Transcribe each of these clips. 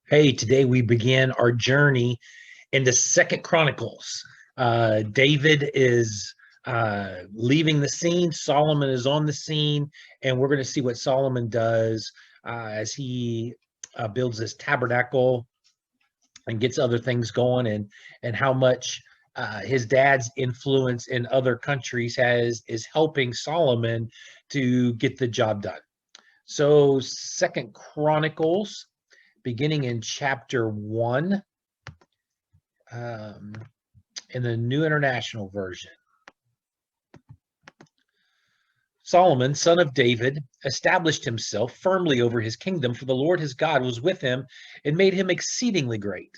Hey, today we begin our journey into Second Chronicles. David is leaving the scene. Solomon is on the scene, and we're going to see what Solomon does as he builds this tabernacle and gets other things going, and how much his dad's influence in other countries is helping Solomon to get the job done. So, Second Chronicles, beginning in chapter 1, um, in the New International Version. Solomon, son of David, established himself firmly over his kingdom, for the Lord his God was with him and made him exceedingly great.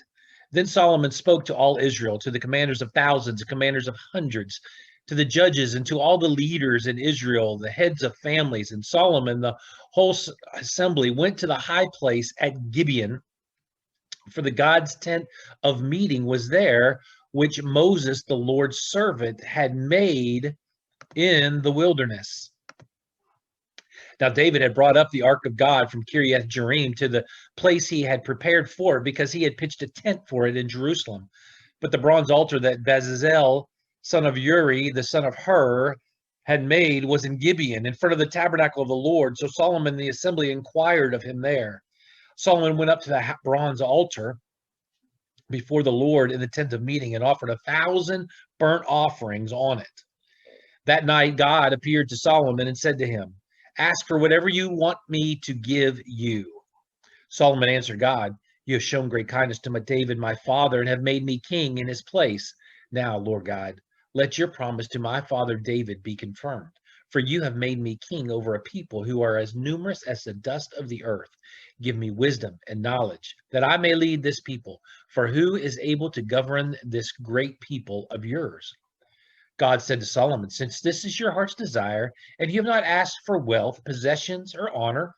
Then Solomon spoke to all Israel, to the commanders of thousands, and commanders of hundreds, to the judges, and to all the leaders in Israel, the heads of families. And Solomon, the whole assembly, went to the high place at Gibeon, for the God's tent of meeting was there, which Moses, the Lord's servant, had made in the wilderness. Now David had brought up the ark of God from Kiriath Jearim to the place he had prepared for it, because he had pitched a tent for it in Jerusalem. But the bronze altar that Bezalel, son of Uri, the son of Hur, had made was in Gibeon, in front of the tabernacle of the Lord. So Solomon and the assembly inquired of him there. Solomon went up to the bronze altar before the Lord in the tent of meeting and offered 1,000 burnt offerings on it. That night, God appeared to Solomon and said to him, "Ask for whatever you want me to give you." Solomon answered God, "You have shown great kindness to my David, my father, and have made me king in his place. Now, Lord God, let your promise to my father David be confirmed. For you have made me king over a people who are as numerous as the dust of the earth. Give me wisdom and knowledge, that I may lead this people. For who is able to govern this great people of yours?" God said to Solomon, "Since this is your heart's desire, and you have not asked for wealth, possessions, or honor,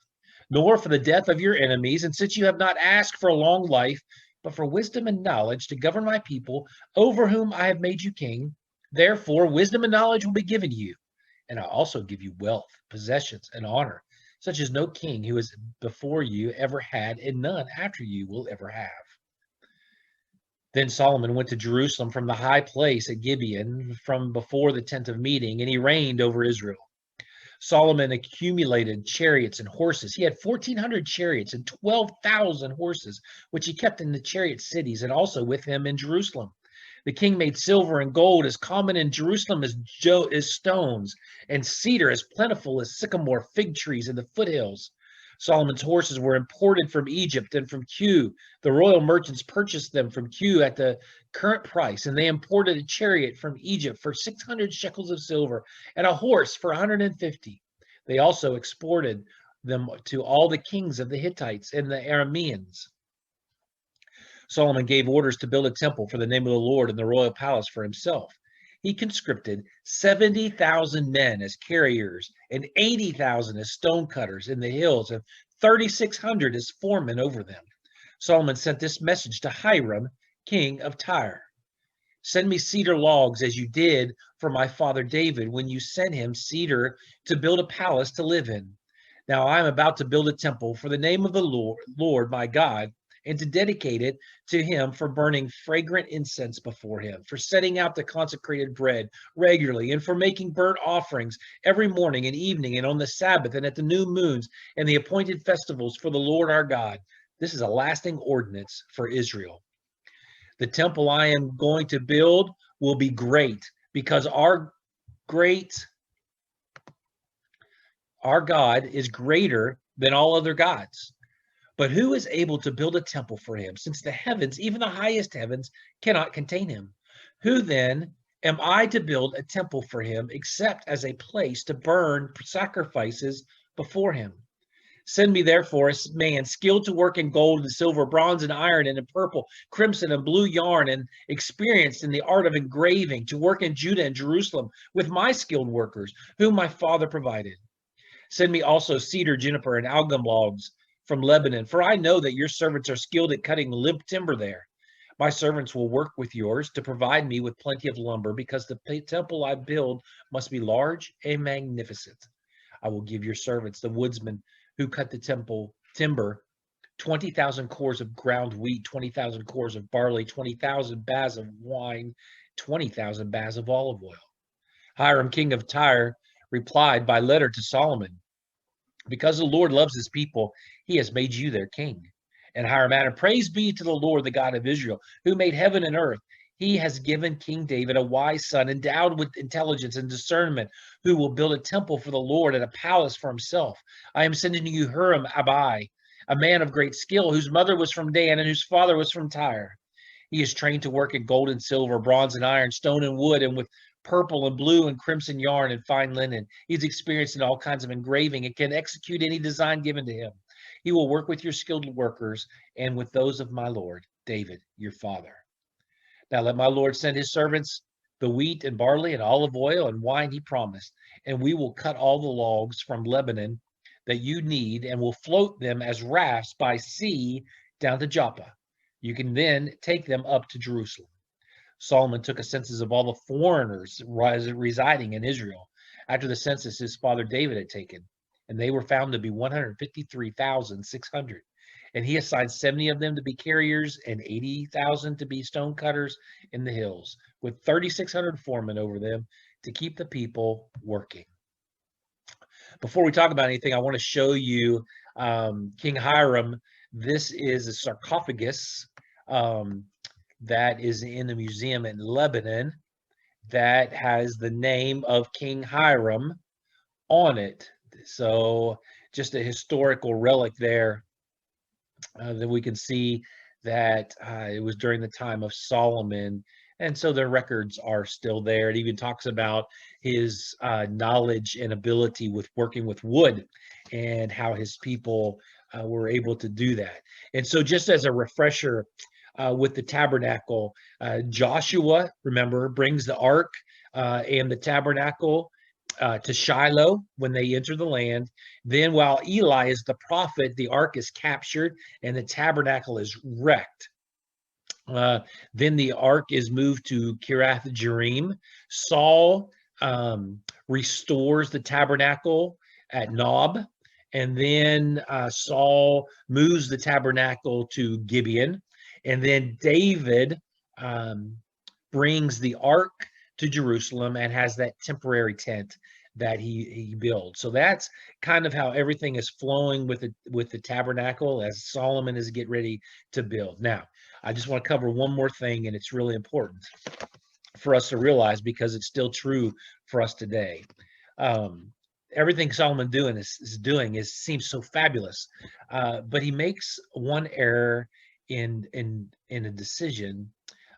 nor for the death of your enemies, and since you have not asked for a long life, but for wisdom and knowledge to govern my people, over whom I have made you king, therefore wisdom and knowledge will be given you. And I'll also give you wealth, possessions, and honor, such as no king who is before you ever had, and none after you will ever have." Then Solomon went to Jerusalem from the high place at Gibeon, from before the tent of meeting, and he reigned over Israel. Solomon accumulated chariots and horses. He had 1,400 chariots and 12,000 horses, which he kept in the chariot cities, and also with him in Jerusalem. The king made silver and gold as common in Jerusalem as stones, and cedar as plentiful as sycamore fig trees in the foothills. Solomon's horses were imported from Egypt and from Kew. The royal merchants purchased them from Kew at the current price, and they imported a chariot from Egypt for 600 shekels of silver and a horse for 150. They also exported them to all the kings of the Hittites and the Arameans. Solomon gave orders to build a temple for the name of the Lord in the royal palace for himself. He conscripted 70,000 men as carriers and 80,000 as stonecutters in the hills, and 3,600 as foremen over them. Solomon sent this message to Hiram, king of Tyre: "Send me cedar logs as you did for my father David when you sent him cedar to build a palace to live in. Now I am about to build a temple for the name of the Lord my God, and to dedicate it to him, for burning fragrant incense before him, for setting out the consecrated bread regularly, and for making burnt offerings every morning and evening, and on the Sabbath, and at the new moons, and the appointed festivals for the Lord our God. This is a lasting ordinance for Israel. The temple I am going to build will be great, because our God is greater than all other gods. But who is able to build a temple for him, since the heavens, even the highest heavens, cannot contain him? Who then am I to build a temple for him, except as a place to burn sacrifices before him? Send me therefore a man skilled to work in gold and silver, bronze and iron, and in purple, crimson, and blue yarn, and experienced in the art of engraving, to work in Judah and Jerusalem with my skilled workers, whom my father provided. Send me also cedar, juniper, and algum logs from Lebanon, for I know that your servants are skilled at cutting limp timber there. My servants will work with yours to provide me with plenty of lumber, because the temple I build must be large and magnificent. I will give your servants, the woodsmen who cut the temple timber, 20,000 cores of ground wheat, 20,000 cores of barley, 20,000 baths of wine, 20,000 baths of olive oil. Hiram, king of Tyre, replied by letter to Solomon, because the Lord loves his people, he has made you their king. And Hiram added, praise be to the Lord, the God of Israel, who made heaven and earth. He has given King David a wise son, endowed with intelligence and discernment, who will build a temple for the Lord and a palace for himself. I am sending you Hiram Abi, a man of great skill, whose mother was from Dan and whose father was from Tyre. He is trained to work in gold and silver, bronze and iron, stone and wood, and with purple and blue and crimson yarn and fine linen. He's experienced in all kinds of engraving and can execute any design given to him. He will work with your skilled workers and with those of my lord, David, your father. Now let my lord send his servants the wheat and barley and olive oil and wine he promised, and we will cut all the logs from Lebanon that you need and will float them as rafts by sea down to Joppa. You can then take them up to Jerusalem. Solomon took a census of all the foreigners residing in Israel after the census his father David had taken, and they were found to be 153,600. And he assigned 70 of them to be carriers and 80,000 to be stone cutters in the hills, with 3,600 foremen over them to keep the people working. Before we talk about anything, I want to show you King Hiram. This is a sarcophagus that is in the museum in Lebanon that has the name of King Hiram on it. So just a historical relic there that we can see that it was during the time of Solomon. And so their records are still there. It even talks about his knowledge and ability with working with wood and how his people were able to do that. And so just as a refresher, with the tabernacle, Joshua, remember, brings the ark and the tabernacle to Shiloh when they enter the land. Then while Eli is the prophet, the ark is captured and the tabernacle is wrecked. Then the ark is moved to Kiriath Jearim. Saul restores the tabernacle at Nob. And then Saul moves the tabernacle to Gibeon. And then David brings the ark to Jerusalem and has that temporary tent that he builds. So that's kind of how everything is flowing with the tabernacle as Solomon is getting ready to build. Now, I just want to cover one more thing, and it's really important for us to realize because it's still true for us today. Everything Solomon is doing seems so fabulous, but he makes one error in a decision.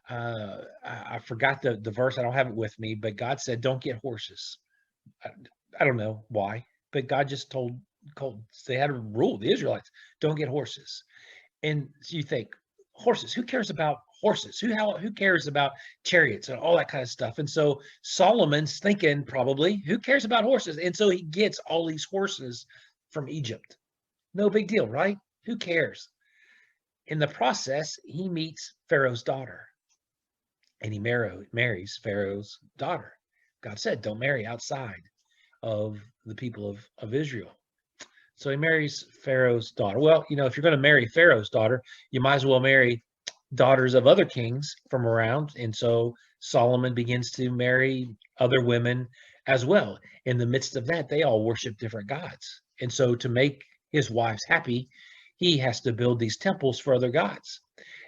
I forgot the verse. I don't have it with me, but God said, "Don't get horses." I don't know why, but God just told they had a rule, the Israelites, don't get horses. And so you think, horses, who cares about horses? Who cares about chariots and all that kind of stuff? And so Solomon's thinking probably, who cares about horses? And so he gets all these horses from Egypt. No big deal, right? Who cares? In the process, he meets Pharaoh's daughter, and he marries Pharaoh's daughter. God said, don't marry outside of the people of Israel. So he marries Pharaoh's daughter. Well, you know, if you're going to marry Pharaoh's daughter, you might as well marry daughters of other kings from around. And so Solomon begins to marry other women as well. In the midst of that, they all worship different gods. And so to make his wives happy, he has to build these temples for other gods.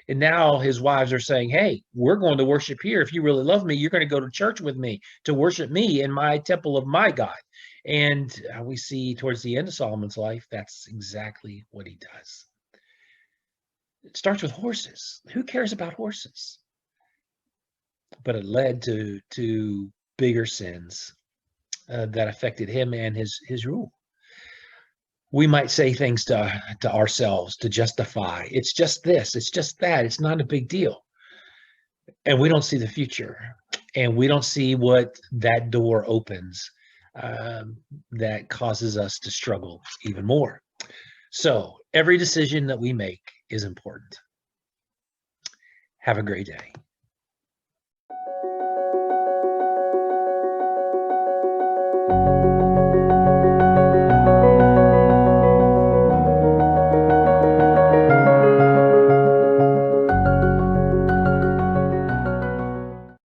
And now his wives are saying, hey, we're going to worship here. If you really love me, you're going to go to church with me to worship me in my temple of my God. And we see towards the end of Solomon's life, that's exactly what he does. It starts with horses. Who cares about horses? But it led to bigger sins that affected him and his rule. We might say things to ourselves to justify. It's just this. It's just that. It's not a big deal. And we don't see the future. And we don't see what that door opens that causes us to struggle even more. So every decision that we make is important. Have a great day.